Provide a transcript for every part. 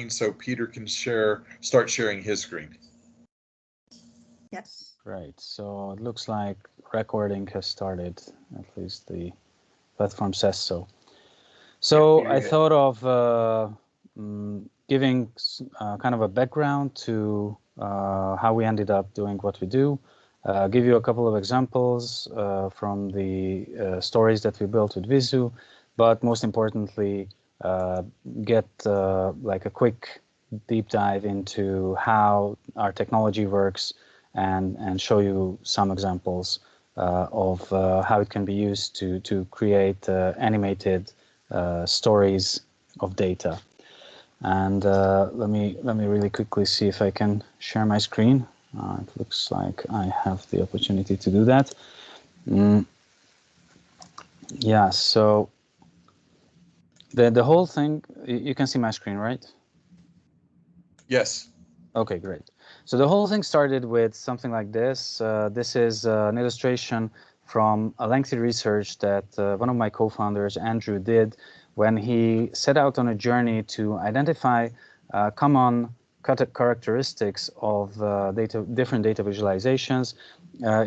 so Peter can start sharing his screen. Yes. Great. So it looks like recording has started. At least the platform says so. So I thought of giving kind of a background to how we ended up doing what we do. Give you a couple of examples from the stories that we built with Visu, but most importantly, get like a quick deep dive into how our technology works and show you some examples of how it can be used to create animated stories of data. And let me really quickly see if I can share my screen. It looks like I have the opportunity to do that. Yeah, so the whole thing, you can see my screen, right? Yes. Okay, great. So the whole thing started with something like this. This is an illustration from a lengthy research that one of my co-founders, Andrew, did when he set out on a journey to identify common characteristics of different data visualizations.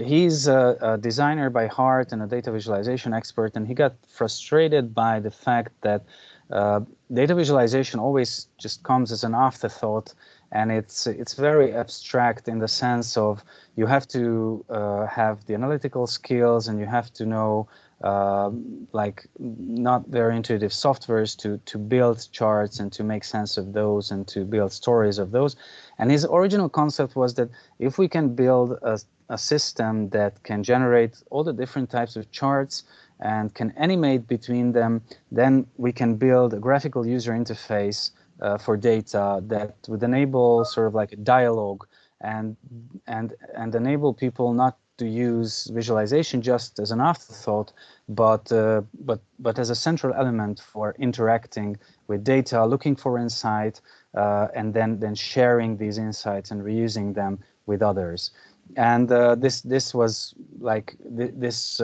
He's a designer by heart and a data visualization expert, and he got frustrated by the fact that data visualization always just comes as an afterthought, and it's very abstract in the sense of you have to have the analytical skills, and you have to know like not very intuitive softwares to build charts and to make sense of those and to build stories of those. And his original concept was that if we can build a system that can generate all the different types of charts and can animate between them, then we can build a graphical user interface for data that would enable sort of like a dialogue and enable people not to use visualization just as an afterthought, but as a central element for interacting with data, looking for insight, and then sharing these insights and reusing them with others. And this was like this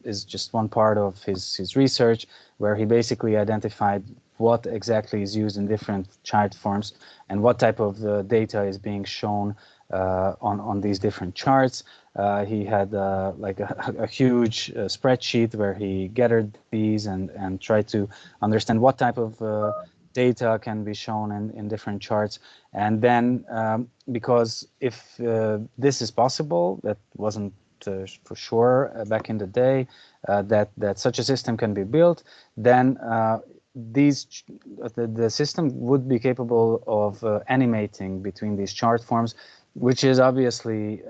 is just one part of his research, where he basically identified what exactly is used in different chart forms and what type of data is being shown on these different charts. He had like a huge spreadsheet where he gathered these and tried to understand what type of data can be shown in different charts. And then because if this is possible, that wasn't for sure back in the day, that such a system can be built, then the system would be capable of animating between these chart forms, which is obviously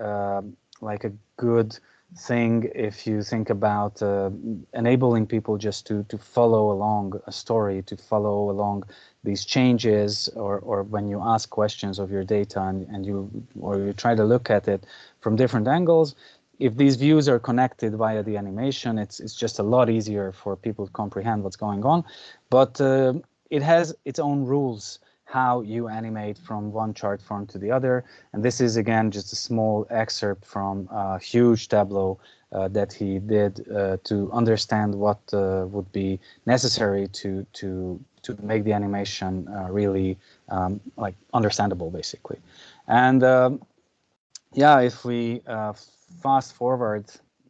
like a good thing if you think about enabling people just to follow along a story, to follow along these changes, or when you ask questions of your data and you try to look at it from different angles. If these views are connected via the animation, it's just a lot easier for people to comprehend what's going on. But it has its own rules how you animate from one chart form to the other. And this is, again, just a small excerpt from a huge tableau that he did to understand what would be necessary to make the animation really like understandable, basically. And yeah, if we fast forward,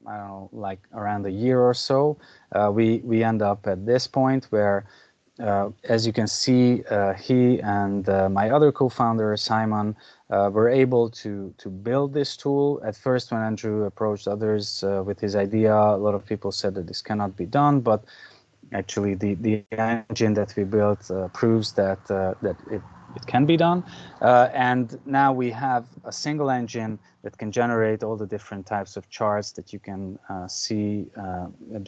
I don't know, like around a year or so, we end up at this point where, as you can see, he and my other co-founder, Simon, were able to build this tool. At first, when Andrew approached others with his idea, a lot of people said that this cannot be done, but actually the engine that we built proves that it can be done. And now we have a single engine that can generate all the different types of charts that you can see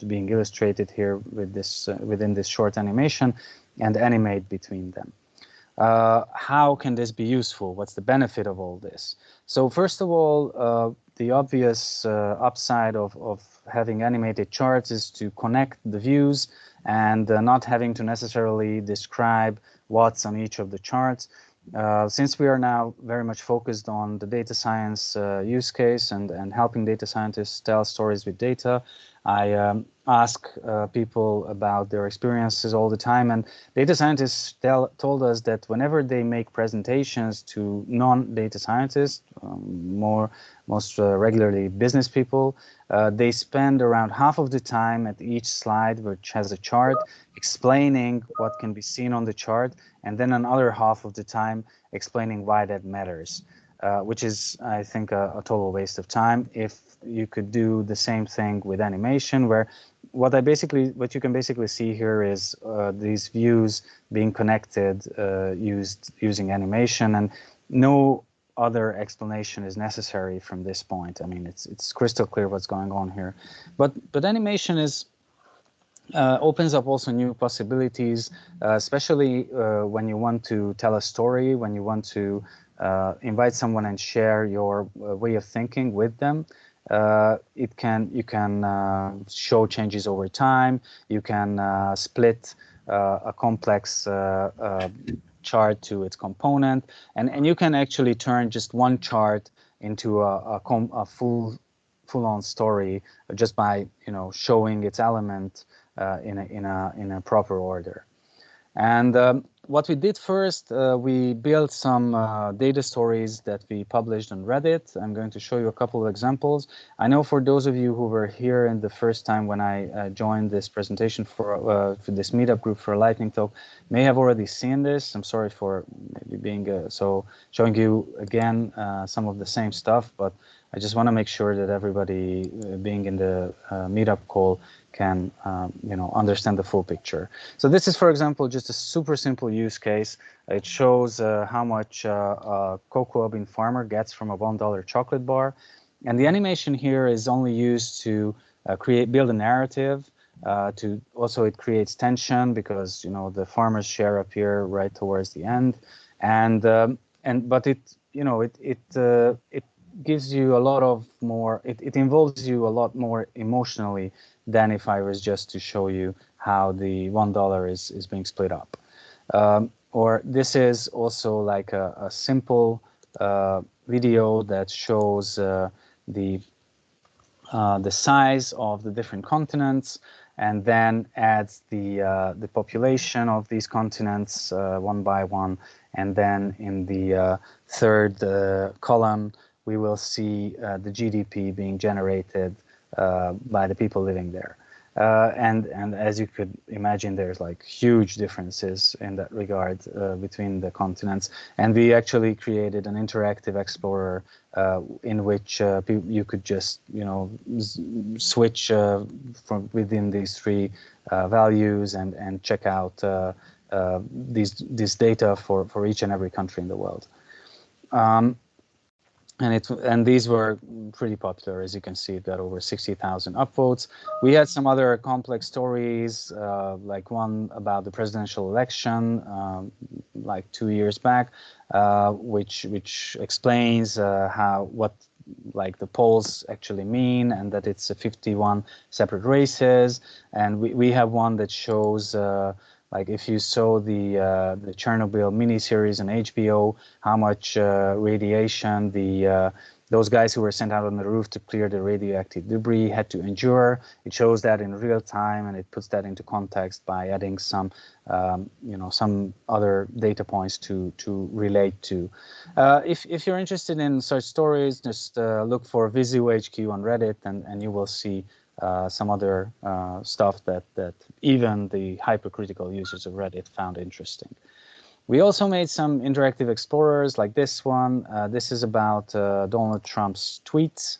being illustrated here with this within this short animation, and animate between them. How can this be useful? What's the benefit of all this? So first of all, the obvious upside of having animated charts is to connect the views and not having to necessarily describe what's on each of the charts. Since we are now very much focused on the data science use case and helping data scientists tell stories with data, I ask people about their experiences all the time, and data scientists told us that whenever they make presentations to non-data scientists, most regularly business people, they spend around half of the time at each slide, which has a chart, explaining what can be seen on the chart, and then another half of the time explaining why that matters, which is, I think, a total waste of time. If you could do the same thing with animation, where what you can basically see here is these views being connected using animation, and no other explanation is necessary from this point. I mean, it's crystal clear what's going on here, but animation is opens up also new possibilities, especially when you want to tell a story, when you want to invite someone and share your way of thinking with them. You can show changes over time. You can split a complex chart to its component, and you can actually turn just one chart into a full-on story just by showing its element in a proper order. And what we did first, we built some data stories that we published on Reddit. I'm going to show you a couple of examples. I know for those of you who were here in the first time when I joined this presentation for this meetup group for a lightning talk, may have already seen this. I'm sorry for maybe being showing you again some of the same stuff, but I just want to make sure that everybody being in the meetup call can understand the full picture. So this is, for example, just a super simple use case. It shows how much a cocoa bean farmer gets from a $1 chocolate bar, and the animation here is only used to build a narrative. It creates tension because the farmer's share appear right towards the end, but it gives you a lot of more. It involves you a lot more emotionally than if I was just to show you how the $1 is being split up. Or this is also like a simple video that shows the size of the different continents, and then adds the population of these continents one by one, and then in the third column we will see the GDP being generated by the people living there. And as you could imagine, there's like huge differences in that regard between the continents. And we actually created an interactive explorer in which you could just switch from within these three values and check out these data for each and every country in the world. And these were pretty popular. As you can see, it got over 60,000 upvotes. We had some other complex stories, like one about the presidential election, like 2 years back, which explains what the polls actually mean, and that it's 51 separate races. And we have one that shows like if you saw the Chernobyl miniseries on HBO, how much radiation those guys who were sent out on the roof to clear the radioactive debris had to endure. It shows that in real time, and it puts that into context by adding some some other data points to relate to. If you're interested in such stories, just look for VisuHQ on Reddit, and you will see some other stuff that even the hypercritical users of Reddit found interesting. We also made some interactive explorers like this one. This is about Donald Trump's tweets.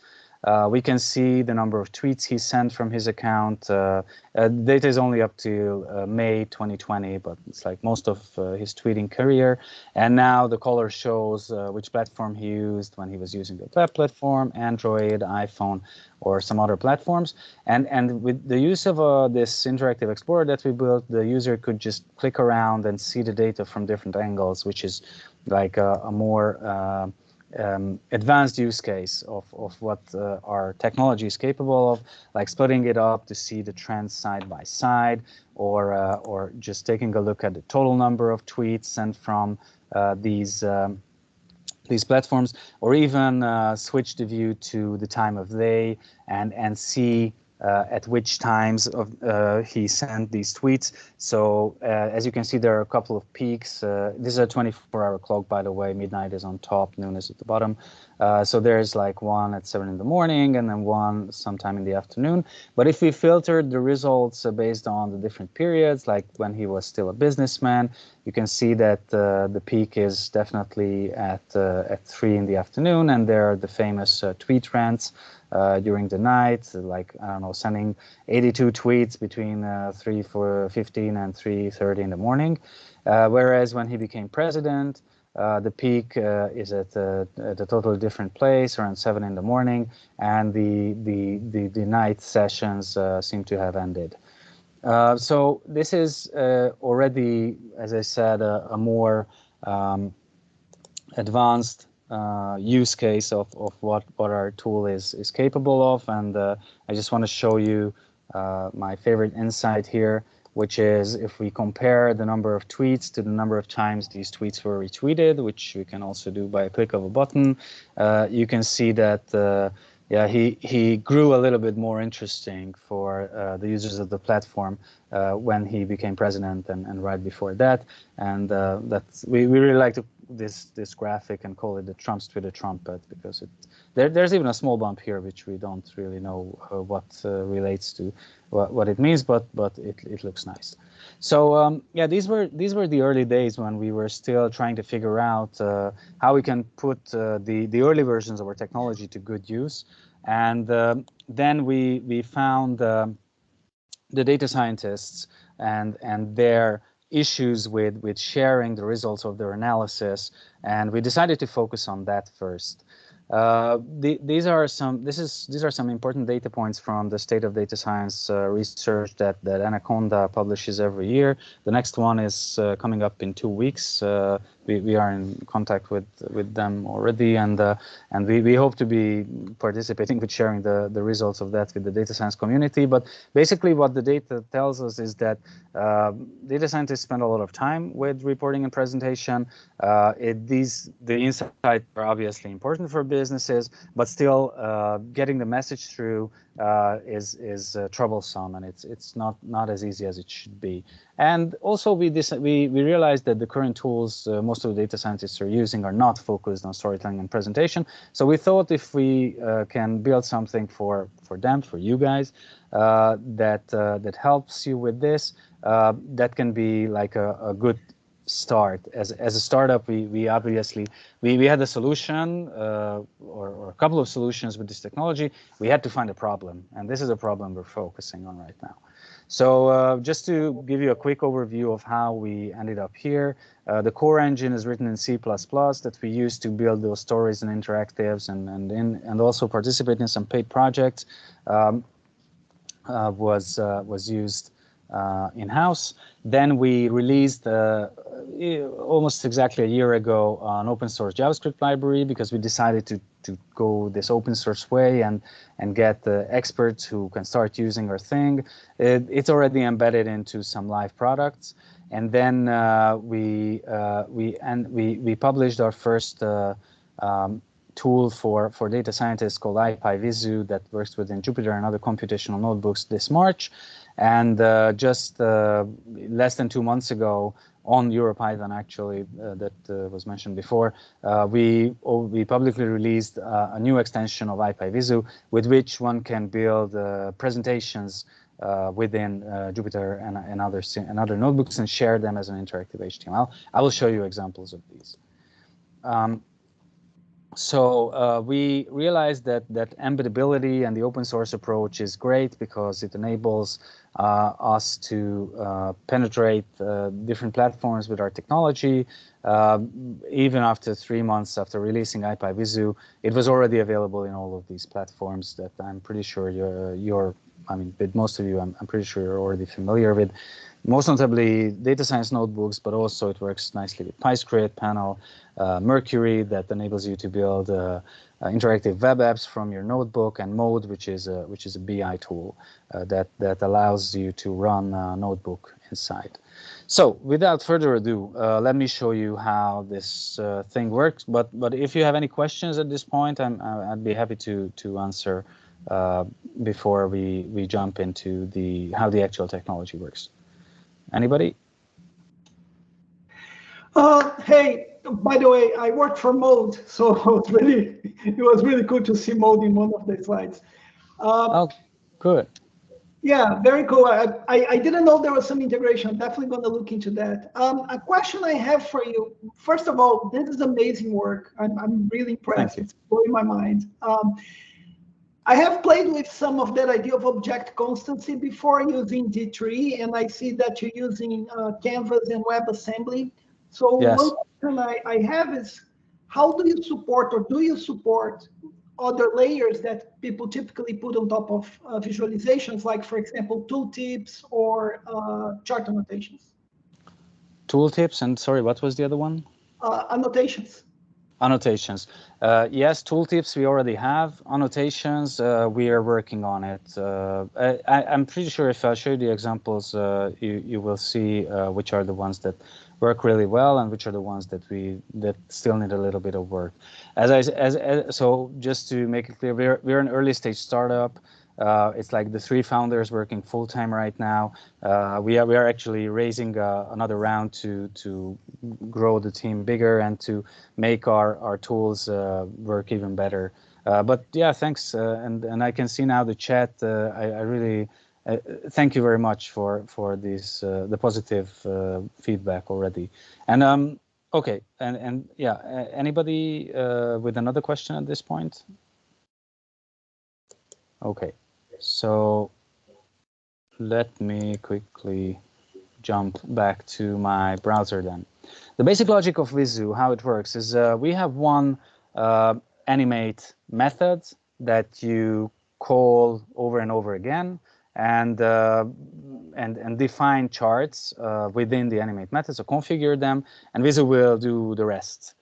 We can see the number of tweets he sent from his account. Data is only up to May 2020, but it's like most of his tweeting career. And now the color shows which platform he used when he was using the web platform, Android, iPhone, or some other platforms. And with the use of this interactive explorer that we built, the user could just click around and see the data from different angles, which is like a more advanced use case of what our technology is capable of, like splitting it up to see the trends side by side, or just taking a look at the total number of tweets sent from these platforms, or even switch the view to the time of day and see at which times he sent these tweets. So as you can see, there are a couple of peaks. This is a 24-hour clock, by the way. Midnight is on top, noon is at the bottom. So there's like one at 7 in the morning and then one sometime in the afternoon. But if we filtered the results based on the different periods, like when he was still a businessman, you can see that the peak is definitely at 3 in the afternoon, and there are the famous tweet rants during the night, like, I don't know, sending 82 tweets between 3:15 and 3:30 in the morning. Whereas when he became president, the peak is at a totally different place, around 7 in the morning, and the night sessions seem to have ended. So this is already, as I said, a more advanced use case of what our tool is capable of, and I just want to show you my favorite insight here, which is if we compare the number of tweets to the number of times these tweets were retweeted, which we can also do by a click of a button, you can see that yeah, he grew a little bit more interesting for the users of the platform when he became president and right before that. And that's we really like this graphic and call it the Trump's Twitter trumpet, because there's even a small bump here which we don't really know what relates to what it means, but it looks nice. So yeah, these were the early days when we were still trying to figure out how we can put the early versions of our technology to good use. And then we found the data scientists and their issues with sharing the results of their analysis, and we decided to focus on that first. These are some important data points from the State of Data Science research that Anaconda publishes every year. The next one is coming up in 2 weeks. We are in contact with them already, and we hope to be participating with sharing the results of that with the data science community. But basically, what the data tells us is that data scientists spend a lot of time with reporting and presentation. The insights are obviously important for businesses, but still getting the message through is troublesome, and it's not as easy as it should be. And also we realized that the current tools most of the data scientists are using are not focused on storytelling and presentation. So we thought if we can build something for them, for you guys, that helps you with this, that can be like a good start. As a startup, we obviously we had a solution or a couple of solutions with this technology. We had to find a problem, and this is a problem we're focusing on right now. So just to give you a quick overview of how we ended up here, the core engine is written in C++ that we use to build those stories and interactives, and also participate in some paid projects. Was used in-house. Then we released almost exactly a year ago an open source JavaScript library, because we decided to go this open source way and get the experts who can start using our thing. It's already embedded into some live products. And then we published our first tool for data scientists called IPyVisu that works within Jupyter and other computational notebooks this March. And just less than 2 months ago, on EuroPython actually, that was mentioned before, we publicly released a new extension of IPyVisu with which one can build presentations within Jupyter and other notebooks and share them as an interactive HTML. I will show you examples of these. So we realized that embeddability and the open source approach is great because it enables us to penetrate different platforms with our technology. Even after 3 months after releasing IPyVisu, it was already available in all of these platforms that I'm pretty sure with most of you, I'm pretty sure you're already familiar with. Most notably data science notebooks, but also it works nicely with PyScript, Panel, Mercury that enables you to build interactive web apps from your notebook, and Mode, which is a BI tool that allows you to run a notebook inside. So without further ado, let me show you how this thing works. But if you have any questions at this point, I'd be happy to answer before we jump into how the actual technology works. Anybody? Hey, by the way, I worked for Mode, so it was really cool to see Mode in one of the slides. Oh, good. Yeah, very cool. I didn't know there was some integration. I'm definitely going to look into that. A question I have for you. First of all, this is amazing work. I'm really impressed. It's blowing my mind. I have played with some of that idea of object constancy before using D3, and I see that you're using Canvas and WebAssembly. So Yes. one question I have is, how do you support, or do you support other layers that people typically put on top of visualizations, like, for example, tooltips or chart annotations? Tooltips, and sorry, what was the other one? Annotations. Annotations. Yes, tooltips we already have. Annotations, we are working on it. I'm pretty sure if I show you the examples, you will see which are the ones that work really well and which are the ones that still need a little bit of work. So just to make it clear, we're an early stage startup. It's like the 3 founders working full time right now. We are actually raising another round to grow the team bigger and to make our tools work even better. But yeah, thanks. And I can see now the chat. I really thank you very much for this the positive feedback already. And okay, and yeah, anybody with another question at this point? Okay. So let me quickly jump back to my browser then. The basic logic of Visu, how it works, is we have one animate method that you call over and over again, and define charts within the animate method, so configure them, and Visu will do the rest.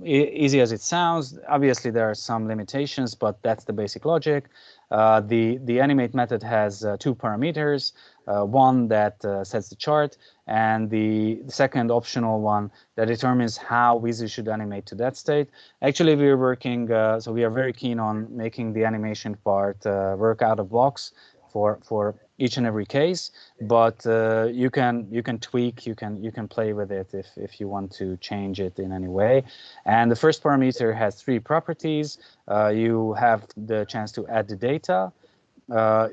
Easy as it sounds. Obviously, there are some limitations, but that's the basic logic. The animate method has 2 parameters, one that sets the chart, and the second optional one that determines how Visu should animate to that state. Actually, we're working, so we are very keen on making the animation part work out of box for each and every case, but you can tweak, you can play with it if you want to change it in any way. And the first parameter has 3 properties. You have the chance to add the data.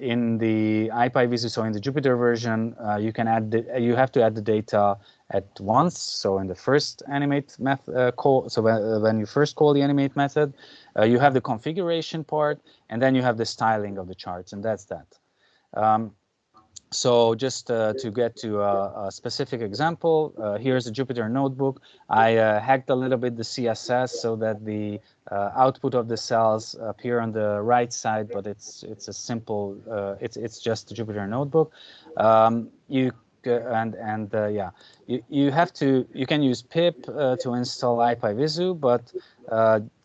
In the IPyVisu, so in the Jupyter version, you have to add the data at once. So in the first animate call, so when you first call the animate method, you have the configuration part, and then you have the styling of the charts, and that's that. So just to get to a specific example, here's a Jupyter notebook. I hacked a little bit the CSS so that the output of the cells appear on the right side, but it's a simple, it's just a Jupyter notebook. You can use pip to install IPyVisu, but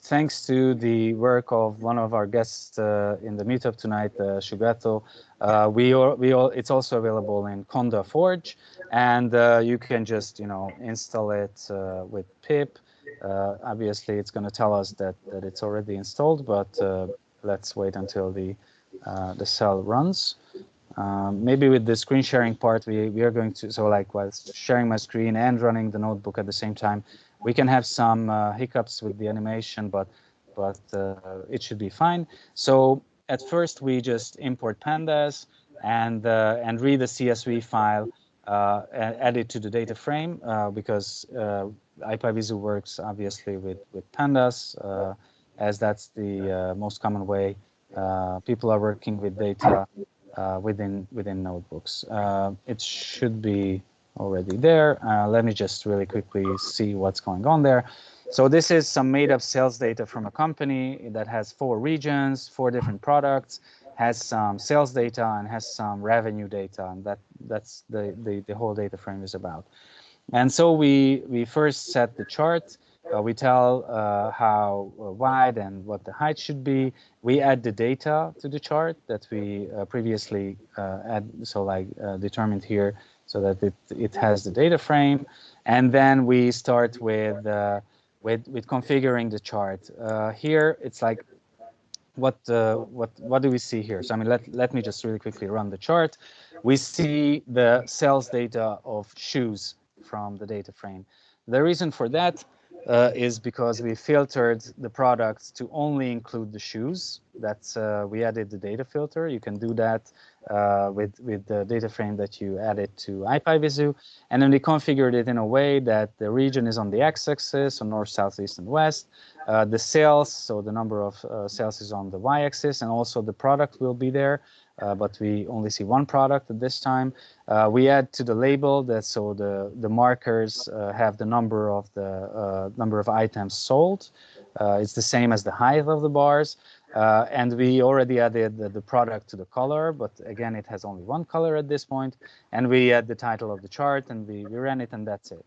thanks to the work of one of our guests in the meetup tonight, Shugato, it's also available in Conda Forge, and you can just install it with pip. Obviously, it's going to tell us that it's already installed, but let's wait until the cell runs. Maybe with the screen sharing part, we are going to, so like while sharing my screen and running the notebook at the same time, we can have some hiccups with the animation, but it should be fine. So at first we just import pandas and read the CSV file, and add it to the data frame because IPyVisu works obviously with pandas, as that's the most common way people are working with data within notebooks. It should be already there. Let me just really quickly see what's going on there. So this is some made-up sales data from a company that has 4 regions, 4 different products, has some sales data, and has some revenue data, and that's the whole data frame is about. And so we first set the chart. We tell how wide and what the height should be. We add the data to the chart that we previously determined here, so that it has the data frame. And then we start with configuring the chart. Here it's like what do we see here? So I mean, let me just really quickly run the chart. We see the sales data of shoes from the data frame. The reason for that is because we filtered the products to only include the shoes. That's we added the data filter. You can do that with the data frame that you added to IPyVisu, and then we configured it in a way that the region is on the x-axis, so north, south, east, and west. The sales, so the number of sales is on the y-axis, and also the product will be there, but we only see one product at this time. We add to the label that so the markers have the number of items sold. It's the same as the height of the bars. And we already added the product to the color, but again, it has only one color at this point. And we add the title of the chart, and we ran it, and that's it.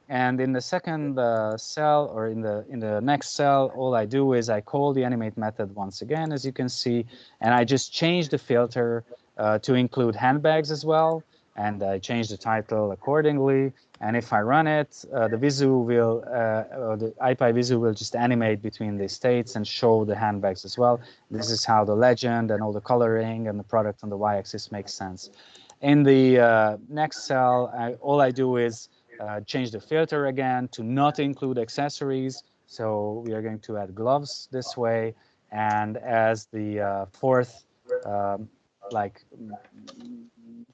And in the second cell, or in the next cell, all I do is I call the animate method once again, as you can see, and I just change the filter to include handbags as well, and I change the title accordingly. And if I run it, the Visu will, or the IPyVisu will just animate between the states and show the handbags as well. This is how the legend and all the coloring and the product on the y-axis makes sense. In the next cell, all I do is change the filter again to not include accessories. So we are going to add gloves this way. And as the fourth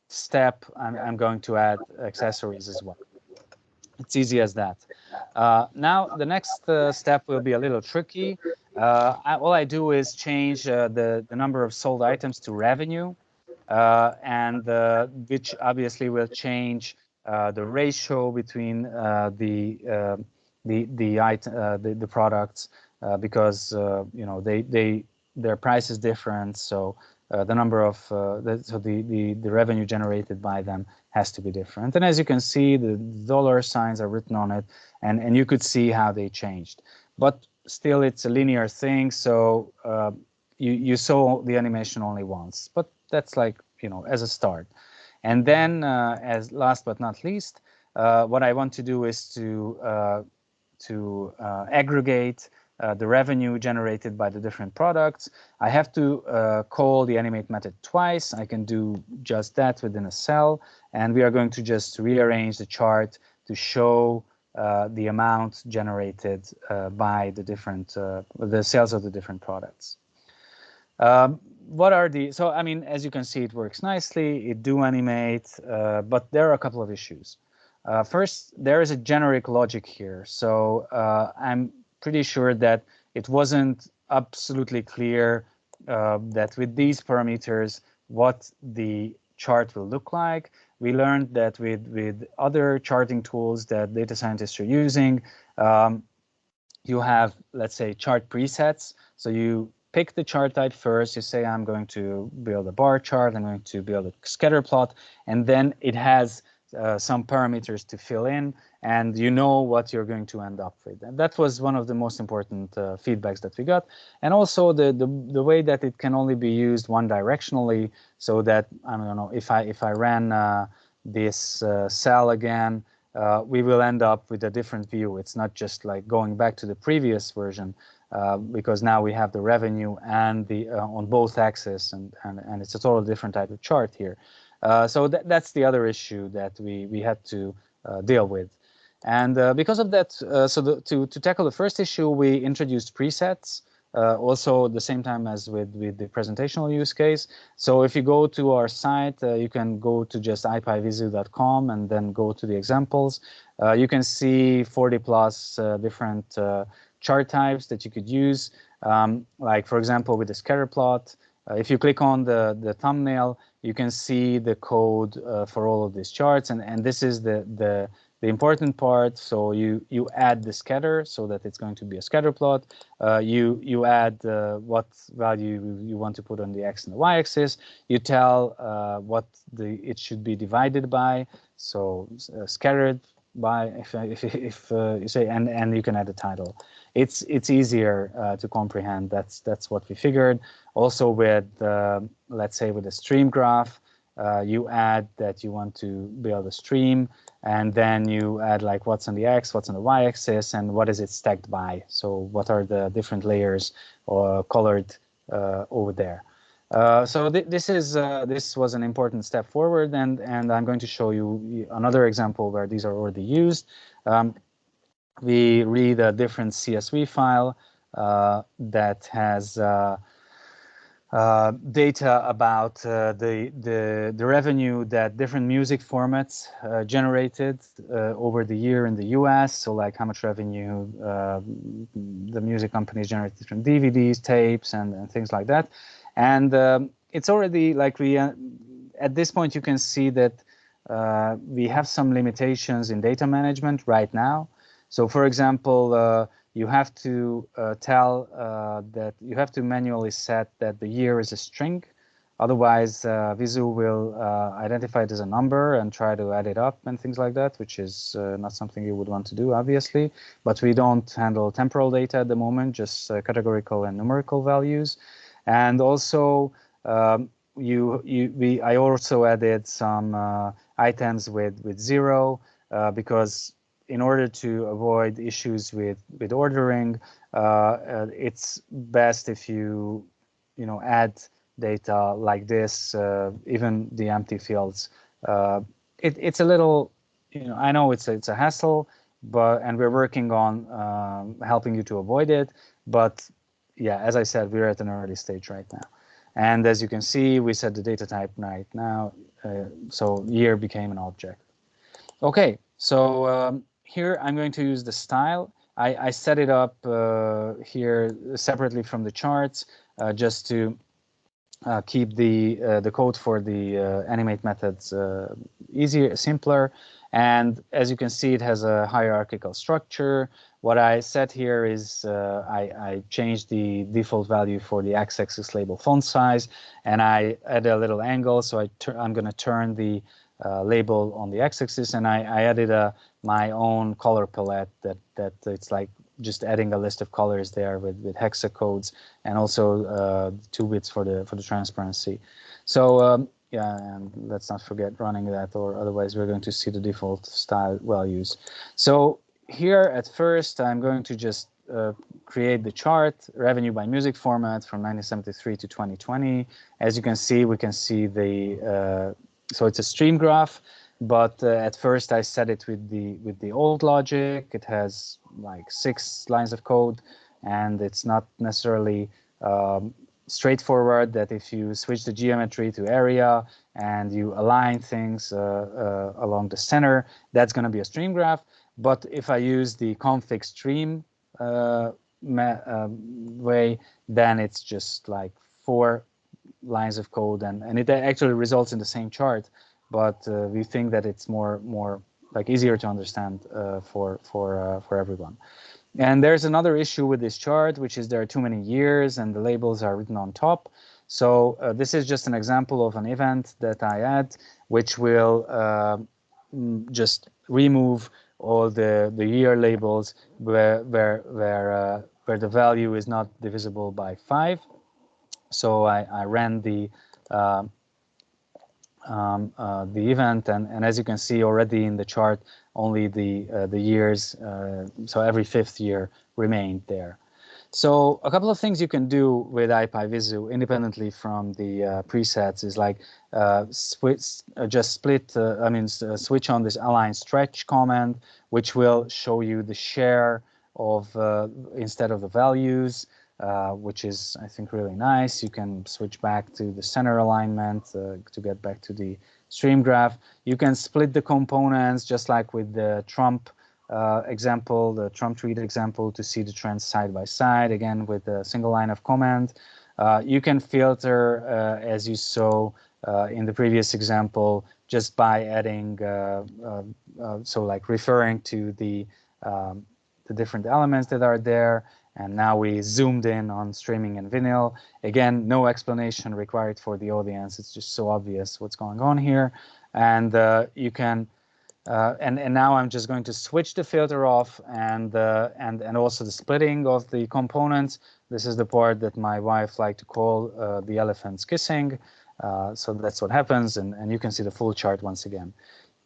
step, I'm going to add accessories as well. It's easy as that. Now, the next step will be a little tricky. All I do is change the number of sold items to revenue, and which obviously will change the ratio between the products because you know their price is different, so the number of the revenue generated by them has to be different. And as you can see, the dollar signs are written on it, and you could see how they changed. But still, it's a linear thing, so you saw the animation only once. But that's like, you know, as a start. And then, as last but not least, what I want to do is to aggregate the revenue generated by the different products. I have to call the animate method twice. I can do just that within a cell, and we are going to just rearrange the chart to show the amount generated by the different the sales of the different products. What are the, so I mean, as you can see, it works nicely, it do animate, but there are a couple of issues. First, there is a generic logic here. So I'm pretty sure that it wasn't absolutely clear that with these parameters, what the chart will look like. We learned that with other charting tools that data scientists are using, you have, let's say, chart presets. So you pick the chart type first. You say, I'm going to build a bar chart. I'm going to build a scatter plot. And then it has some parameters to fill in, and you know what you're going to end up with. And that was one of the most important feedbacks that we got. And also the way that it can only be used one directionally, so that, I don't know, if I ran this cell again, we will end up with a different view. It's not just like going back to the previous version, because now we have the revenue and the on both axes, and it's a totally different type of chart here. So that's the other issue that we had to deal with. And because of that, to tackle the first issue, we introduced presets, also at the same time as with the presentational use case. So if you go to our site, you can go to just ipyvisu.com and then go to the examples. You can see 40 plus different chart types that you could use. Like, for example, with the scatter plot, if you click on the thumbnail, you can see the code for all of these charts, and this is the important part. So you add the scatter so that it's going to be a scatter plot. You add what value you want to put on the x and the y-axis. You tell what it should be divided by. So scattered by, if you say, and you can add a title. It's easier to comprehend. That's what we figured. Also with let's say with a stream graph, you add that you want to build a stream, and then you add like what's on the x, what's on the y-axis, and what is it stacked by. So what are the different layers or colored over there. So this was an important step forward, and I'm going to show you another example where these are already used. We read a different CSV file that has data about the revenue that different music formats generated over the year in the US. So like how much revenue the music companies generated from DVDs, tapes, and things like that. And it's already like at this point you can see that we have some limitations in data management right now. So for example, you have to tell that you have to manually set that the year is a string. Otherwise, Visu will identify it as a number and try to add it up and things like that, which is not something you would want to do, obviously. But we don't handle temporal data at the moment, just categorical and numerical values. And also, I also added some items with 0 because in order to avoid issues with ordering, it's best if you add data like this, even the empty fields. It's a little, I know it's a hassle, and we're working on helping you to avoid it. But yeah, as I said, we're at an early stage right now. And as you can see, we set the data type right now, so year became an object. Okay, so here I'm going to use the style. I set it up here separately from the charts just to keep the code for the animate methods easier, simpler. And as you can see, it has a hierarchical structure. What I set here is I changed the default value for the x-axis label font size, and I add a little angle. So I'm going to turn the label on the x-axis, and I added my own color palette that it's like just adding a list of colors there with hexacodes, and also 2 bits for the transparency. So yeah, and let's not forget running that, or otherwise we're going to see the default style values. So here at first I'm going to just create the chart, revenue by music format from 1973 to 2020. As you can see, we can see the so it's a stream graph, but at first I set it with the old logic. It has like 6 lines of code, and it's not necessarily straightforward that if you switch the geometry to area and you align things along the center, that's going to be a stream graph. But if I use the config stream way, then it's just like 4 lines of code, and it actually results in the same chart, but we think that it's more like easier to understand for everyone. And there's another issue with this chart, which is there are too many years and the labels are written on top. So this is just an example of an event that I add, which will just remove all the year labels where the value is not divisible by 5. So I ran the event, and as you can see already in the chart, only the years, so every 5th year remained there. So a couple of things you can do with IPyVisu independently from the presets is like switch on this align stretch command, which will show you the share of instead of the values. Which is, I think, really nice. You can switch back to the center alignment to get back to the stream graph. You can split the components just like with the Trump example, the Trump tweet example, to see the trends side by side, again with a single line of command. You can filter, as you saw in the previous example, just by adding, so like referring to the different elements that are there. And now we zoomed in on streaming and vinyl. Again, no explanation required for the audience. It's just so obvious what's going on here. And you can, and now I'm just going to switch the filter off and also the splitting of the components. This is the part that my wife liked to call the elephants kissing. So that's what happens, and you can see the full chart once again.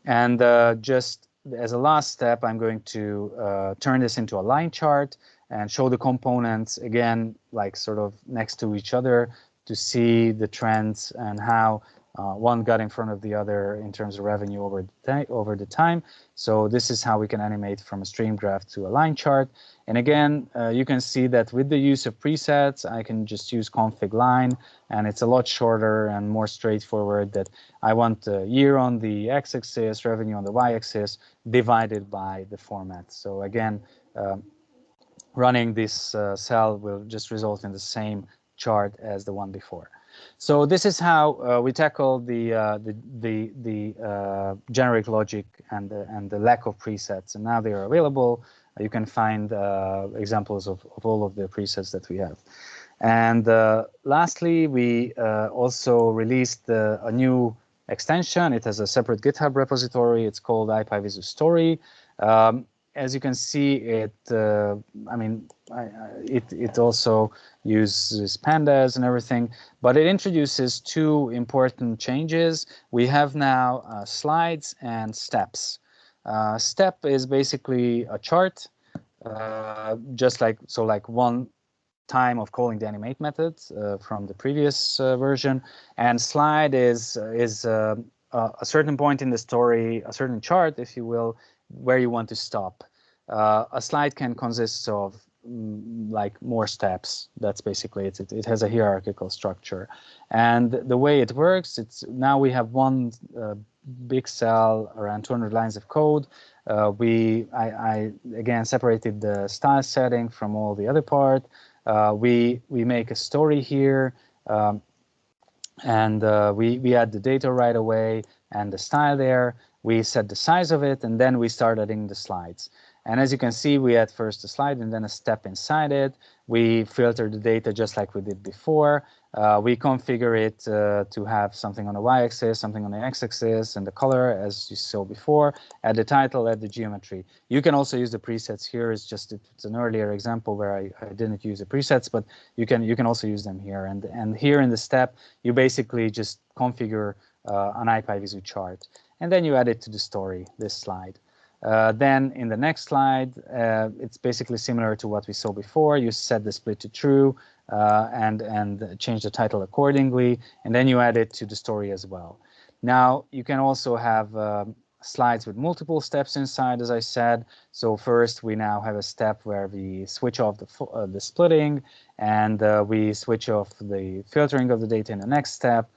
And just as a last step, I'm going to turn this into a line chart. and show the components again, like sort of next to each other to see the trends and how one got in front of the other in terms of revenue over the time. So this is how we can animate from a stream graph to a line chart. And again, you can see that with the use of presets, I can just use config line, and it's a lot shorter and more straightforward that I want the year on the x-axis, revenue on the y-axis, divided by the format. So again, running this cell will just result in the same chart as the one before. So this is how we tackle the generic logic and the lack of presets, and now they are available. You can find examples of all of the presets that we have. And lastly, we also released a new extension. It has a separate GitHub repository. It's called IPyVisu Story. As you can see, it also uses pandas and everything, but it introduces two important changes. We have now slides and steps. Step is basically a chart, just like one time of calling the animate method from the previous version, and slide is a certain point in the story, a certain chart, if you will, where you want to stop. A slide can consist of like more steps. That's basically it. It has a hierarchical structure, and the way it works, it's now we have one big cell around 200 lines of code. I again separated the style setting from all the other part. We make a story here, and we add the data right away and the style there. We set the size of it, and then we start adding the slides. And as you can see, we add first a slide and then a step inside it. We filter the data just like we did before. We configure it to have something on the y-axis, something on the x-axis, and the color as you saw before. Add the title, add the geometry. You can also use the presets here. It's an earlier example where I didn't use the presets, but you can also use them here. And here in the step, you basically just configure an IPyVisu chart, and then you add it to the story, this slide. Then in the next slide, it's basically similar to what we saw before. You set the split to true and change the title accordingly, and then you add it to the story as well. Now you can also have slides with multiple steps inside, as I said. So first we now have a step where we switch off the splitting, and we switch off the filtering of the data in the next step.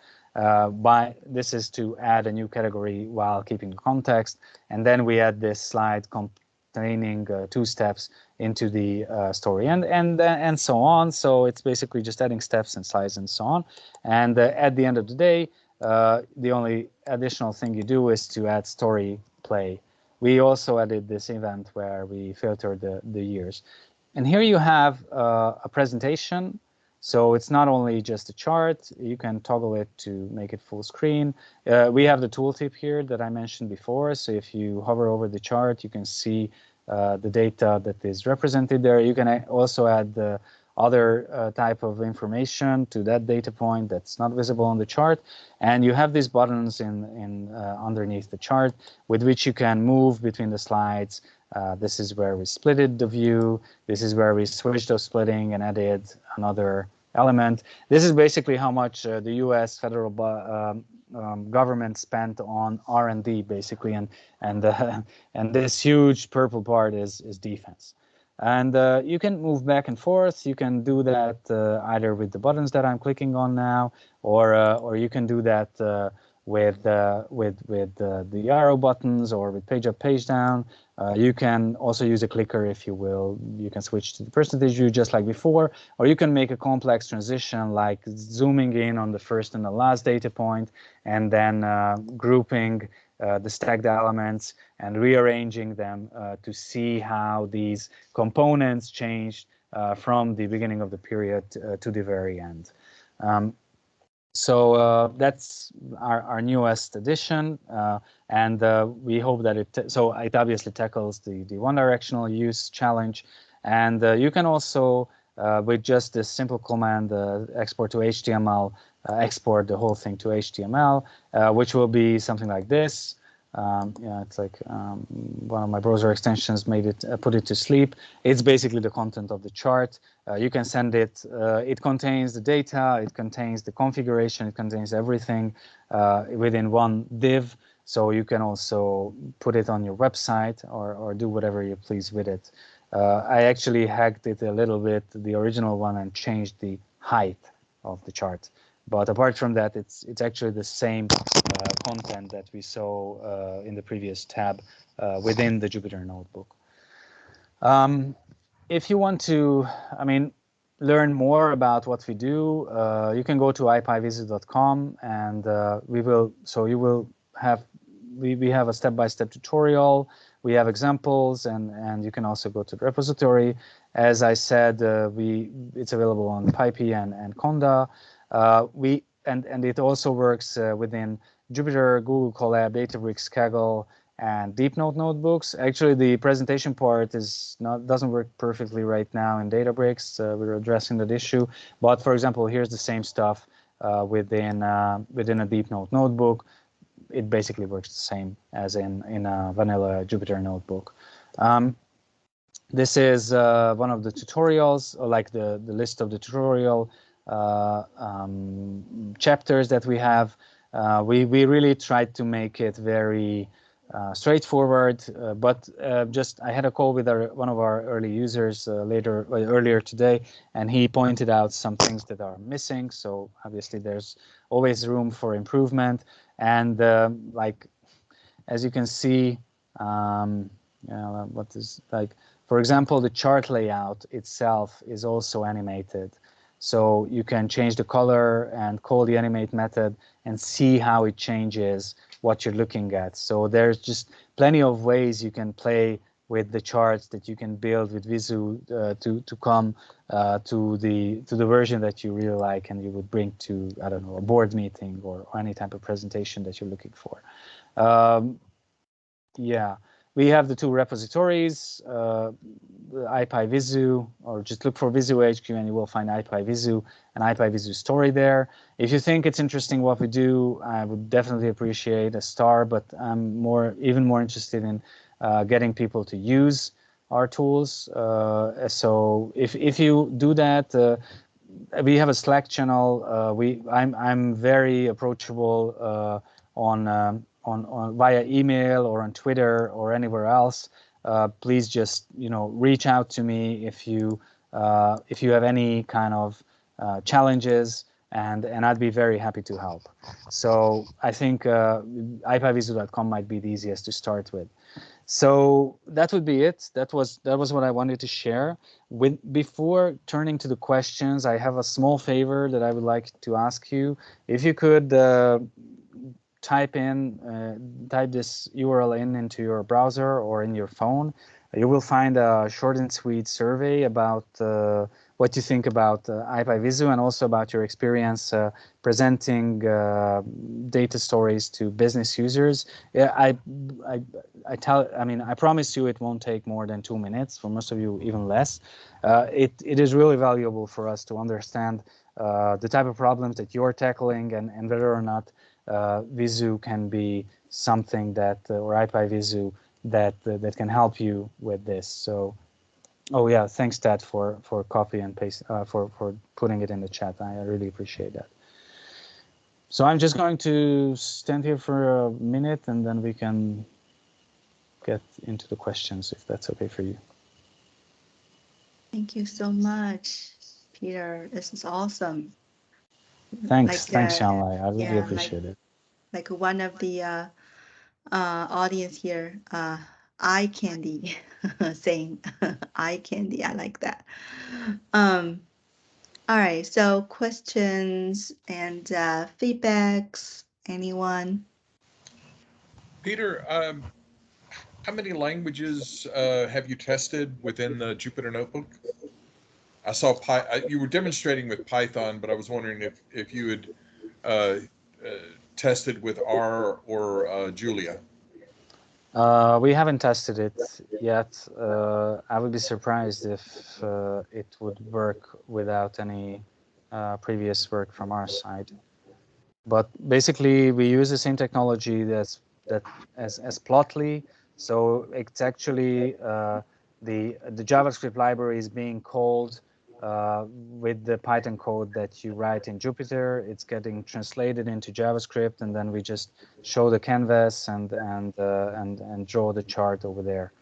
This is to add a new category while keeping the context, and then we add this slide containing two steps into the story, and so on. So it's basically just adding steps and slides and so on. And at the end of the day, the only additional thing you do is to add story play. We also added this event where we filtered the years, and here you have a presentation. So it's not only just a chart, you can toggle it to make it full screen. We have the tooltip here that I mentioned before. So if you hover over the chart, you can see the data that is represented there. You can also add the other type of information to that data point that's not visible on the chart. And you have these buttons underneath the chart with which you can move between the slides. This is where we splitted the view. This is where we switched the splitting and added another element. This is basically how much the U.S. federal government spent on R&D, basically, and this huge purple part is defense. And you can move back and forth. You can do that either with the buttons that I'm clicking on now, or you can do that with the arrow buttons, or with page up, page down. You can also use a clicker, if you will. You can switch to the percentage view just like before, or you can make a complex transition, like zooming in on the first and the last data point, and then grouping the stacked elements and rearranging them to see how these components changed from the beginning of the period to the very end. So that's our newest addition, and we hope that it obviously tackles the one-directional use challenge. And you can also, with just this simple command, export to HTML, export the whole thing to HTML, which will be something like this. Yeah, it's like one of my browser extensions made it put it to sleep. It's basically the content of the chart. You can send it. It contains the data. It contains the configuration. It contains everything within one div. So you can also put it on your website or do whatever you please with it. I actually hacked it a little bit, the original one, and changed the height of the chart. But apart from that, it's actually the same content that we saw in the previous tab within the Jupyter Notebook. If you want to, learn more about what we do, you can go to ipyvisu.com, and we have a step-by-step tutorial. We have examples, and you can also go to the repository. As I said, it's available on PyPy and Conda. And it also works within Jupyter, Google Colab, Databricks, Kaggle, and DeepNote notebooks. Actually, the presentation part doesn't work perfectly right now in Databricks. We're addressing that issue. But for example, here's the same stuff within a DeepNote notebook. It basically works the same as in a vanilla Jupyter notebook. This is one of the tutorials, or like the list of the tutorial chapters that we have. We really tried to make it very straightforward, but I had a call with one of our early users earlier today, and he pointed out some things that are missing. So obviously there's always room for improvement. And like, as you can see, for example, the chart layout itself is also animated. So you can change the color and call the animate method and see how it changes what you're looking at. So there's just plenty of ways you can play with the charts that you can build with Visu to come to the version that you really like and you would bring to, I don't know, a board meeting or any type of presentation that you're looking for. Yeah, we have the two repositories, IPyVisu, or just look for Visu HQ and you will find IPyVisu and IPyVisu story there. If you think it's interesting what we do, I would definitely appreciate a star, but I'm even more interested in getting people to use our tools. So if you do that, we have a Slack channel. I'm very approachable on via email or on Twitter or anywhere else. Please just reach out to me if you have any kind of challenges, and I'd be very happy to help. So I think ipyvisu.com might be the easiest to start with. So that would be it. That was what I wanted to share. Before turning to the questions, I have a small favor that I would like to ask you. If you could type this URL into your browser or in your phone, you will find a short and sweet survey about what you think about IPyVisu and also about your experience presenting data stories to business users. Yeah, I promise you it won't take more than 2 minutes. For most of you, even less. It is really valuable for us to understand the type of problems that you're tackling and whether or not Visu can be something that, or IPyVisu that can help you with this. So, oh yeah, thanks Ted for copy and paste for putting it in the chat. I really appreciate that. So I'm just going to stand here for a minute and then we can get into the questions if that's okay for you. Thank you so much, Peter. This is awesome. Thanks, thanks, Shanlai. I really appreciate it. Like one of the audience here, eye candy, saying eye candy. I like that. All right. So questions and feedbacks. Anyone? Peter, how many languages have you tested within the Jupyter Notebook? I saw you were demonstrating with Python, but I was wondering if you had tested with R or Julia. We haven't tested it yet. I would be surprised if it would work without any previous work from our side. But basically, we use the same technology that's that as Plotly. So it's actually the JavaScript library is being called with the Python code that you write in Jupyter. It's getting translated into JavaScript, and then we just show the canvas and draw the chart over there.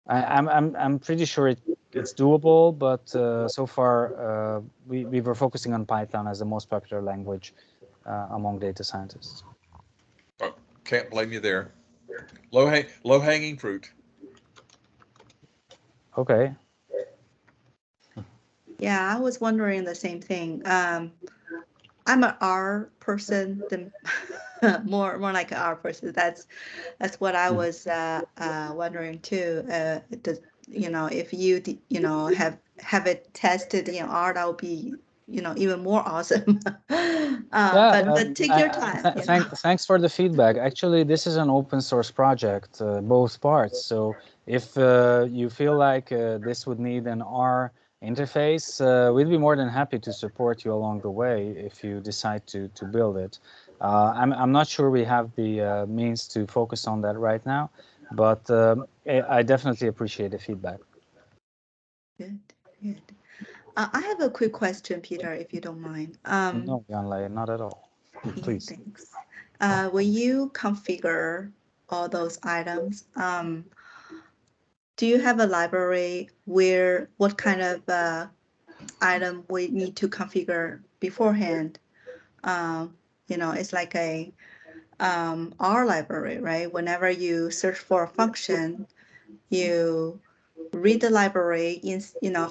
I'm pretty sure it's doable, but so far we were focusing on Python as the most popular language among data scientists. Oh, can't blame you there. Low hanging fruit. Okay. Yeah, I was wondering the same thing. I'm an R person, more like an R person. That's what I was wondering too. If you have it tested in R, that would be even more awesome. But take your time. Thanks for the feedback. Actually, this is an open source project, both parts. So if you feel like this would need an R interface, we'd be more than happy to support you along the way if you decide to build it. I'm not sure we have the means to focus on that right now, but I definitely appreciate the feedback. Good. I have a quick question, Peter, if you don't mind. No, Yanlei, not at all. Please. Thanks. When you configure all those items, do you have a library where what kind of item we need to configure beforehand? It's like a R library, right? Whenever you search for a function, you read the library in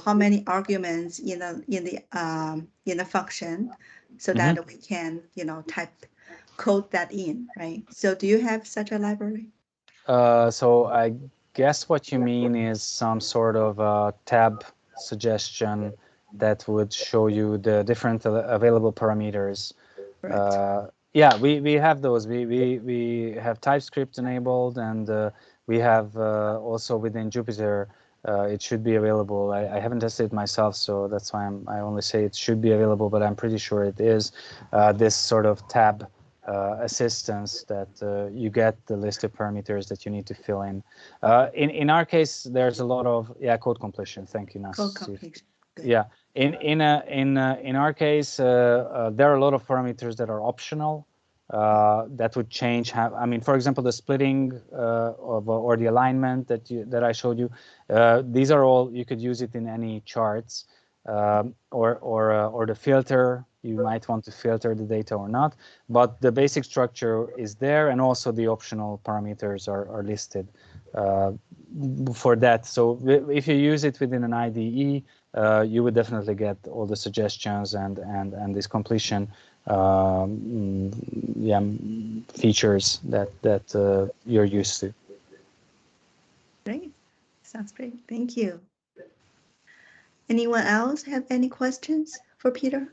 how many arguments in the function, so that we can type code that in, right? So do you have such a library? So I guess what you mean is some sort of tab suggestion that would show you the different available parameters. Yeah, we have those. We have TypeScript enabled, and we have also within Jupyter. It should be available. I haven't tested it myself, so that's why I only say it should be available, but I'm pretty sure it is. This sort of tab assistance that you get the list of parameters that you need to fill in. In our case, there's a lot of code completion. Thank you, Nas. Code completion. Good. Yeah, in our case, there are a lot of parameters that are optional. That would change. I mean, for example, the splitting or the alignment that I showed you. These are all, you could use it in any charts, or the filter. You might want to filter the data or not, but the basic structure is there, and also the optional parameters are listed for that. So if you use it within an IDE, you would definitely get all the suggestions and this completion features that you're used to. Great. Sounds great. Thank you. Anyone else have any questions for Peter?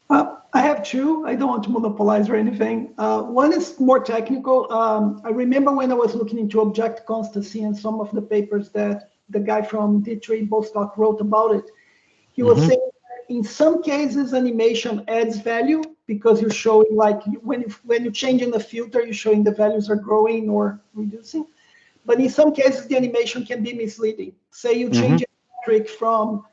I have two. I don't want to monopolize or anything. One is more technical. I remember when I was looking into object constancy and some of the papers that the guy from D3 Bostock wrote about it. He was saying that in some cases, animation adds value because you're showing, like, when you're changing the filter, you're showing the values are growing or reducing. But in some cases, the animation can be misleading. Say you change a metric from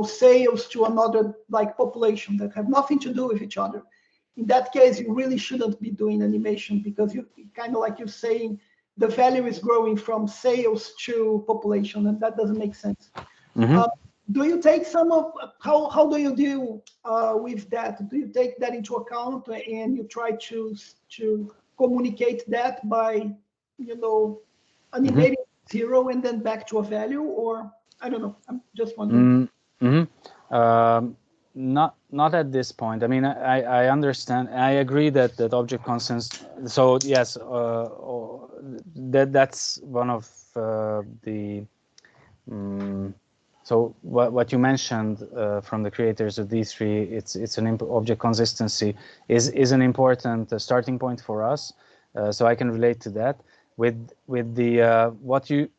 sales to another, like, population that have nothing to do with each other. In that case, you really shouldn't be doing animation, because you kind of, like you're saying, the value is growing from sales to population, and that doesn't make sense. Do you take some of, how do you deal with that? Do you take that into account and you try to communicate that by, animating zero and then back to a value? Or I don't know, I'm just wondering. Not at this point. I mean, I understand. I agree that object constants. So yes, that's one of the. So what you mentioned from the creators of D3, it's an object consistency is an important starting point for us. So I can relate to that. With the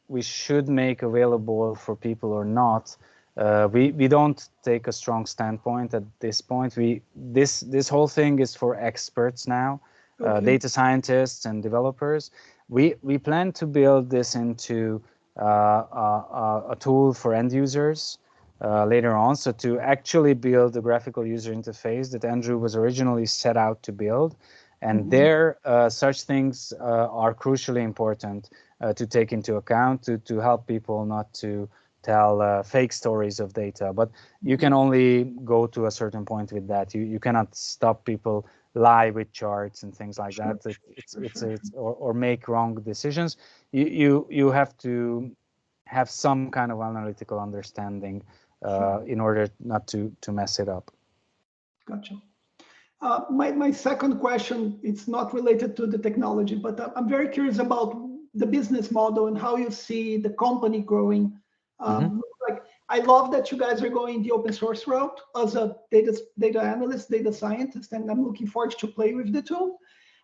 we should make available for people or not. We don't take a strong standpoint at this point. This whole thing is for experts now. data scientists and developers. We plan to build this into a tool for end users later on. So to actually build the graphical user interface that Andrew was originally set out to build. And there, such things are crucially important to take into account to help people not to tell fake stories of data. But you can only go to a certain point with that. You cannot stop people lie with charts and things like that. Or make wrong decisions. You have to have some kind of analytical understanding in order not to mess it up. Gotcha. My second question, it's not related to the technology, but I'm very curious about the business model and how you see the company growing. Like, I love that you guys are going the open source route as a data analyst, data scientist, and I'm looking forward to play with the tool.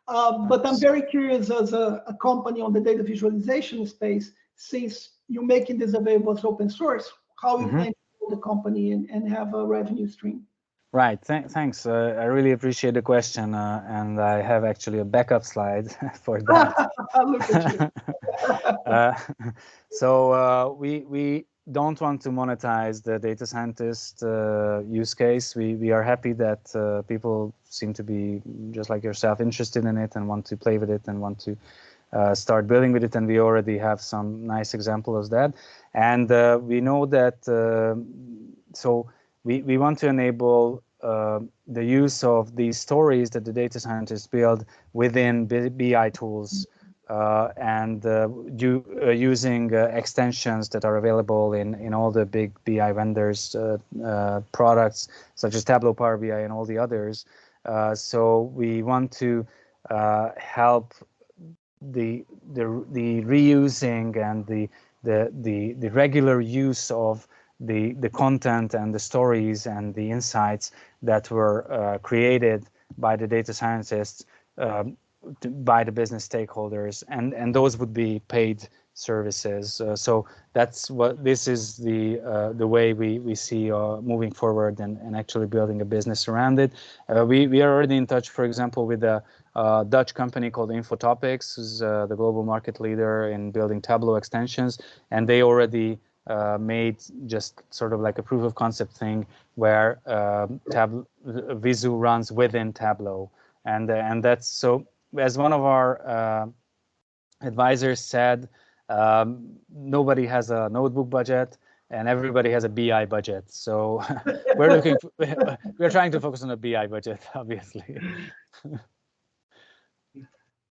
But I'm very curious as a company on the data visualization space, since you're making this available as open source, how you plan to build the company and have a revenue stream. Right. Thanks. I really appreciate the question, and I have actually a backup slide for that. Look at you. So we don't want to monetize the data scientist use case. We are happy that people seem to be just like yourself interested in it and want to play with it and want to start building with it. And we already have some nice examples of that. And we know that so. We want to enable the use of these stories that the data scientists build within BI tools and using extensions that are available in all the big BI vendors' products, such as Tableau, Power BI, and all the others. So we want to help the reusing and the regular use of the content and the stories and the insights that were created by the data scientists by the business stakeholders, and those would be paid services. So that's what this is the way we see moving forward and actually building a business around it. We are already in touch, for example, with a Dutch company called NumFOCUS, who's the global market leader in building Tableau extensions, and they already made just sort of like a proof of concept thing where Visu runs within Tableau, and that's so. As one of our advisors said, nobody has a notebook budget and everybody has a BI budget. So we're trying to focus on a BI budget, obviously.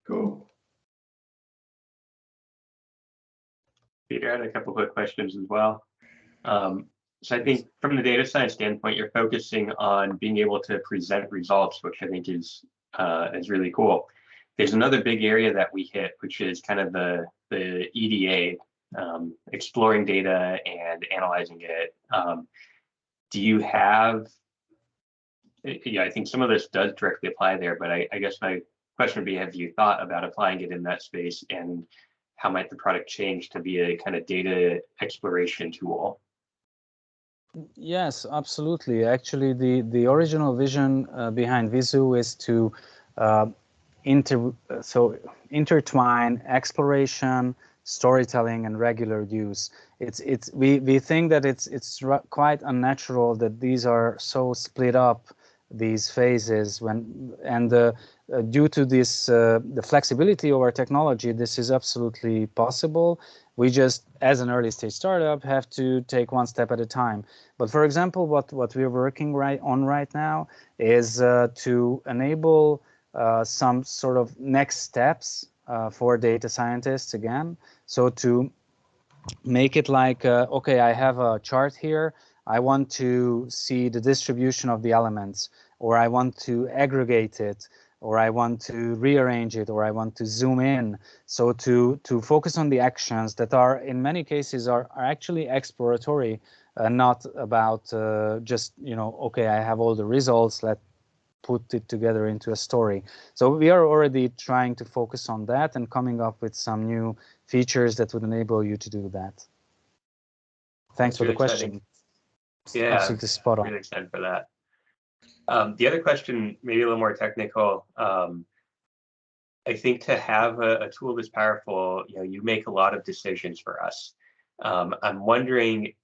Cool. Peter, I had a couple quick questions as well. So I think from the data science standpoint, you're focusing on being able to present results, which I think is really cool. There's another big area that we hit, which is kind of the EDA, exploring data and analyzing it. Do you have, I think some of this does directly apply there, but I guess my question would be, have you thought about applying it in that space, and how might the product change to be a kind of data exploration tool? Yes, absolutely. Actually, the original vision behind Visu is to intertwine exploration, storytelling, and regular use. We think that it's quite unnatural that these are so split up, these phases, due to this the flexibility of our technology, this is absolutely possible. We just, as an early stage startup, have to take one step at a time. But for example, what we're working right now is to enable some sort of next steps for data scientists again. So to make it like, okay, I have a chart here. I want to see the distribution of the elements, or I want to aggregate it, or I want to rearrange it, or I want to zoom in. So to focus on the actions that are, in many cases, are actually exploratory, not about just, okay, I have all the results, let's put it together into a story. So we are already trying to focus on that and coming up with some new features that would enable you to do that. Thanks for the question. Yeah, absolutely spot on. Really excited for that. The other question, maybe a little more technical. I think to have a tool this powerful, you make a lot of decisions for us. I'm wondering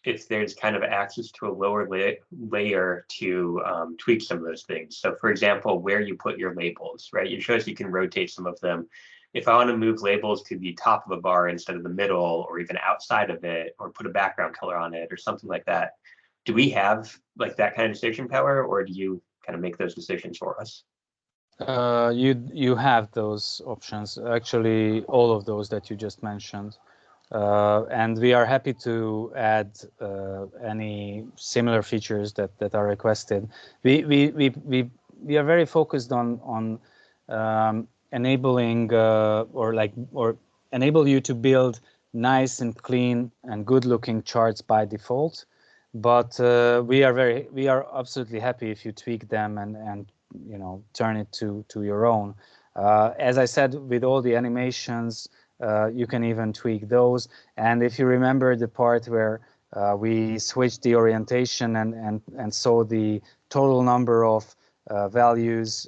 if there's kind of access to a lower layer to tweak some of those things. So for example, where you put your labels, right? It shows you can rotate some of them. If I want to move labels to the top of a bar instead of the middle, or even outside of it, or put a background color on it or something like that, do we have like that kind of decision power, or do you kind of make those decisions for us? You have those options, actually, all of those that you just mentioned. And we are happy to add any similar features that are requested. We are very focused on enabling or enable you to build nice and clean and good looking charts by default. But we are absolutely happy if you tweak them and turn it to your own. As I said, with all the animations, you can even tweak those. And if you remember the part where we switched the orientation and saw the total number of values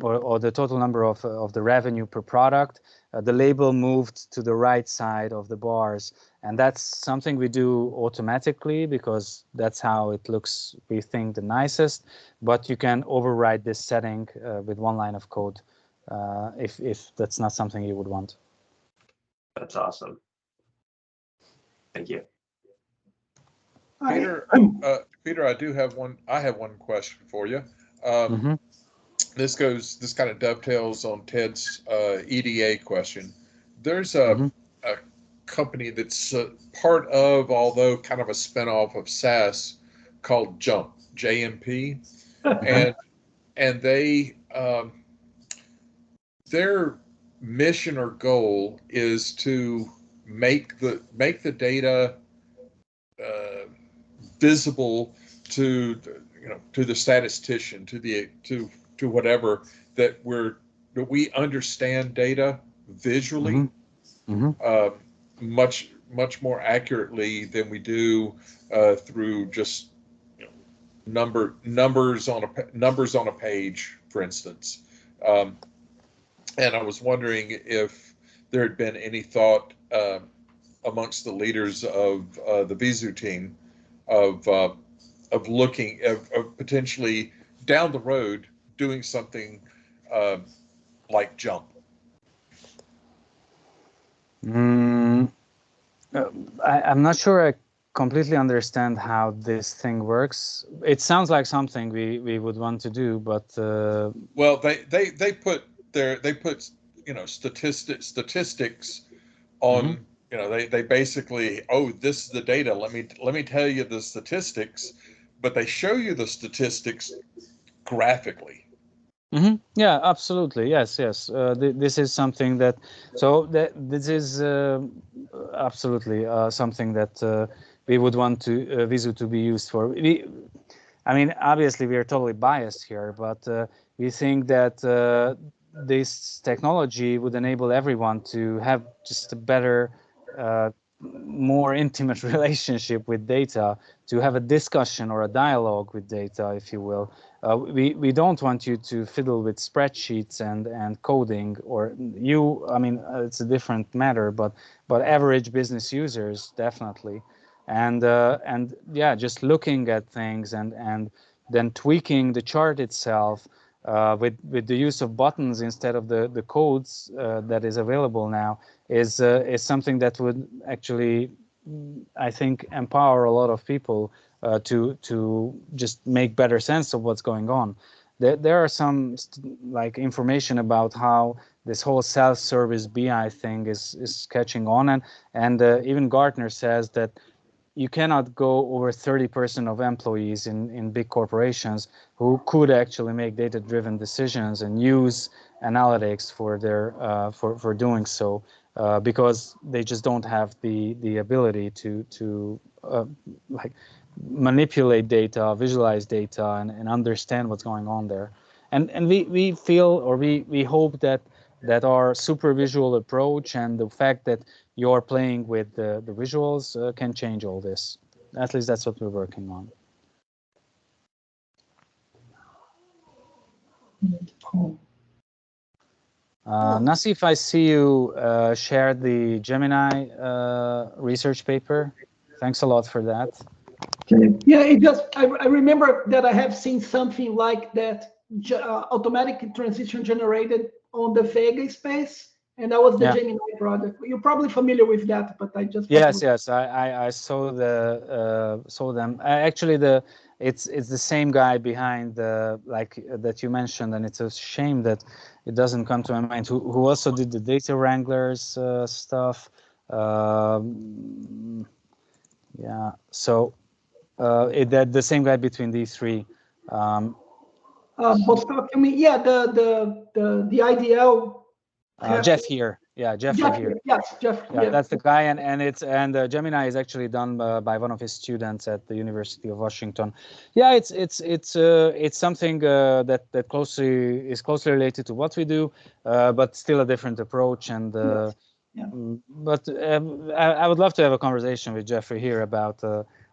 or the total number of the revenue per product, the label moved to the right side of the bars. And that's something we do automatically because that's how it looks, we think, the nicest. But you can override this setting with one line of code if that's not something you would want. That's awesome. Thank you. Peter, Peter, I have one question for you. This kind of dovetails on Ted's EDA question. There's a company that's part of, although kind of a spinoff of SAS, called Jump, JMP, and they their mission or goal is to make the data visible to the statistician, to whatever, that we understand data visually much more accurately than we do through just numbers on a page, for instance. And I was wondering if there had been any thought amongst the leaders of the Visu team of looking of potentially down the road doing something like Jump. I'm not sure I completely understand how this thing works. It sounds like something we would want to do, but well, they put statistics on. They basically, oh, this is the data. Let me tell you the statistics, but they show you the statistics graphically. Yeah, absolutely. Yes. This is something that. This is absolutely something that we would want to Visu to be used for. I mean, obviously, we are totally biased here, but we think that this technology would enable everyone to have just a better, more intimate relationship with data, to have a discussion or a dialogue with data, if you will. We don't want you to fiddle with spreadsheets and coding, or you. I mean, it's a different matter, but average business users definitely. And yeah, just looking at things and then tweaking the chart itself with the use of buttons instead of the codes that is available now is something that would actually, I think, empower a lot of people to just make better sense of what's going on. There are some like information about how this whole self-service BI thing is catching on, and even Gartner says that you cannot go over 30% of employees in big corporations who could actually make data-driven decisions and use analytics for their for doing so because they just don't have the ability to like manipulate data, visualize data, and understand what's going on there. And we feel, or we hope that our super visual approach and the fact that you're playing with the visuals can change all this. At least that's what we're working on. Cool. Nassif, I see you shared the Gemini research paper. Thanks a lot for that. Okay. Yeah, I remember that I have seen something like that, automatic transition generated on the Vega space, and that was the Gemini product. You're probably familiar with that, but I just yes, I saw them. Actually, it's the same guy behind that you mentioned, and it's a shame that it doesn't come to my mind. Who also did the data wranglers stuff. Yeah, so that the same guy between these three. Both you mean, yeah, the IDL. Jeff here. Yeah, Jeffrey here. Yes, Jeff. Yeah, that's the guy, and Gemini is actually done by one of his students at the University of Washington. Yeah, it's something that is closely related to what we do, but still a different approach. And but I would love to have a conversation with Jeffrey here about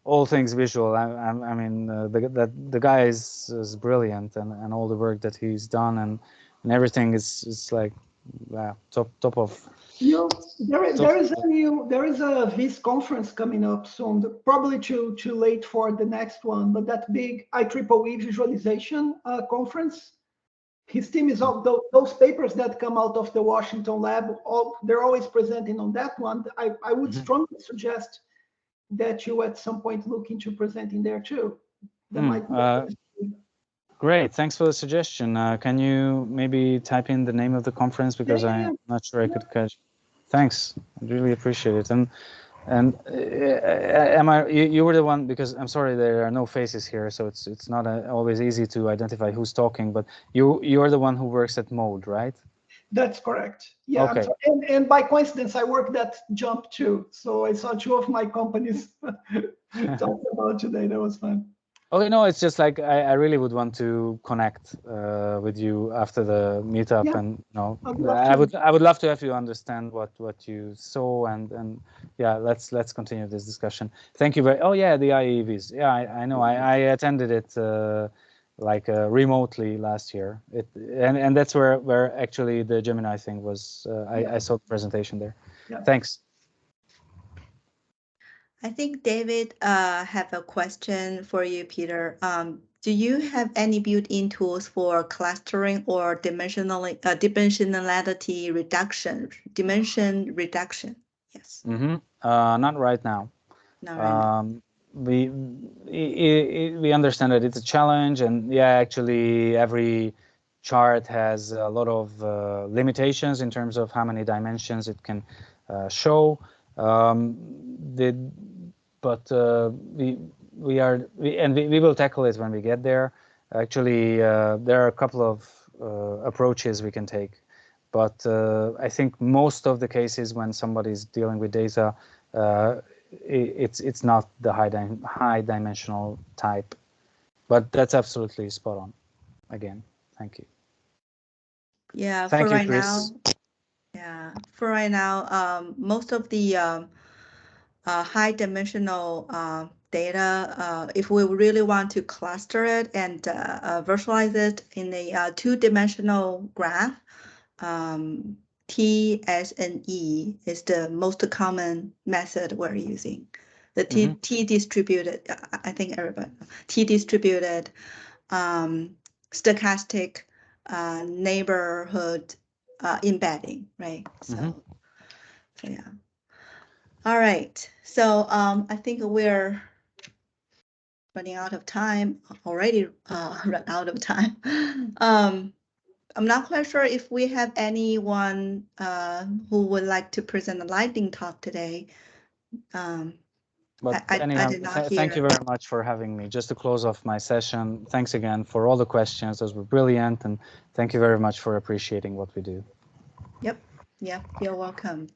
all things visual. I mean, the guy is brilliant, and all the work that he's done and everything is like top of. There is a VIS conference coming up soon. Probably too late for the next one, but that big IEEE visualization conference. His team is all those papers that come out of the Washington lab. They're always presenting on that one. I would strongly suggest that you at some point look into presenting there too. That might be great, thanks for the suggestion. Can you maybe type in the name of the conference, because I'm not sure I could catch. Thanks, I really appreciate it. And you were the one, because I'm sorry there are no faces here, so it's not always easy to identify who's talking. But you're the one who works at Mode, right? That's correct. Yeah. Okay. And by coincidence, I worked at Jump too, so I saw two of my companies talking about today. That was fun. Okay, no, it's just like I really would want to connect with you after the meetup, and I would love to have you understand what you saw, and yeah, let's continue this discussion. Thank you very. Oh yeah, the IEVs. Yeah, I know. I attended it remotely last year. And that's where actually the Gemini thing was. I saw the presentation there. Yeah. Thanks. I think David have a question for you, Peter. Do you have any built-in tools for clustering or dimensionality reduction? Dimension reduction. Yes. Not right now. Not right now. We understand that it's a challenge, and yeah, actually every chart has a lot of limitations in terms of how many dimensions it can show. But we will tackle it when we get there. Actually, there are a couple of approaches we can take, but I think most of the cases when somebody's dealing with data, it's not the high dimensional type. But that's absolutely spot on. Again, thank you. Yeah. Thank for you, right Chris. now. Yeah. For right now, most of the high dimensional data, if we really want to cluster it and visualize it in a two-dimensional graph, T, S, and E is the most common method we're using. The T distributed, I think everybody, T distributed stochastic neighborhood embedding, right? So yeah. All right, so I think we're running out of time already. Run out of time. I'm not quite sure if we have anyone who would like to present a lightning talk today. But anyhow, I did not hear. Thank you very much for having me. Just to close off my session, thanks again for all the questions. Those were brilliant, and thank you very much for appreciating what we do. Yep, you're welcome.